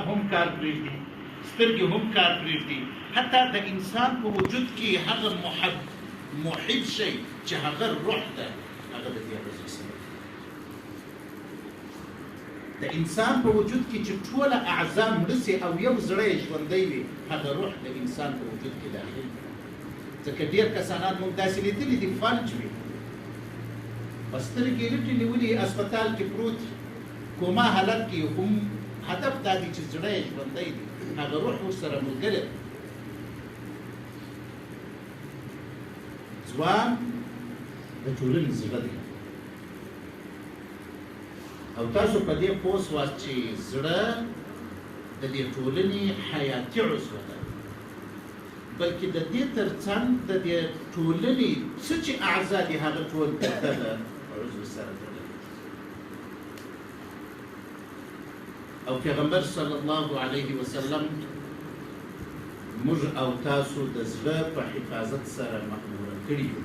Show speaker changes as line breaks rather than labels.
هم کار پرېږدي، سترګې هم کار پرېږدي، حتی د انسان په وجود کې هغه محب شی چې هغه روح ده، هغه د دې عضو سبب د انسان په وجود کې چې ټوله اعضا مړه سي او یو زړه یې ژوندی وي، هغه روح د انسان په وجود کې داخل دی. ځکه ډېر کسانان موږ داسې لیدلي دي فلج وي، په سترګې لټې نیولي اسپتال کې پروت کوما حالت کې، خو هدف دا دی چې زړه یې ژوندی دی، هغه روح ورسره ملګری دی. ځوان د ټولنې زړه دی، او تاسو په دې پوه سواست چې زړه د دې ټولنې حیاتي عضو ده، بلکې د دې تر څنګ د دې ټولنې څه چې اعضا دي هغه ټول د دغه عضو سره تړلي. او پیغمبر صلی الله علیه وسلم موږ او تاسو د زړه په حفاظت سره مأموره کړي یو.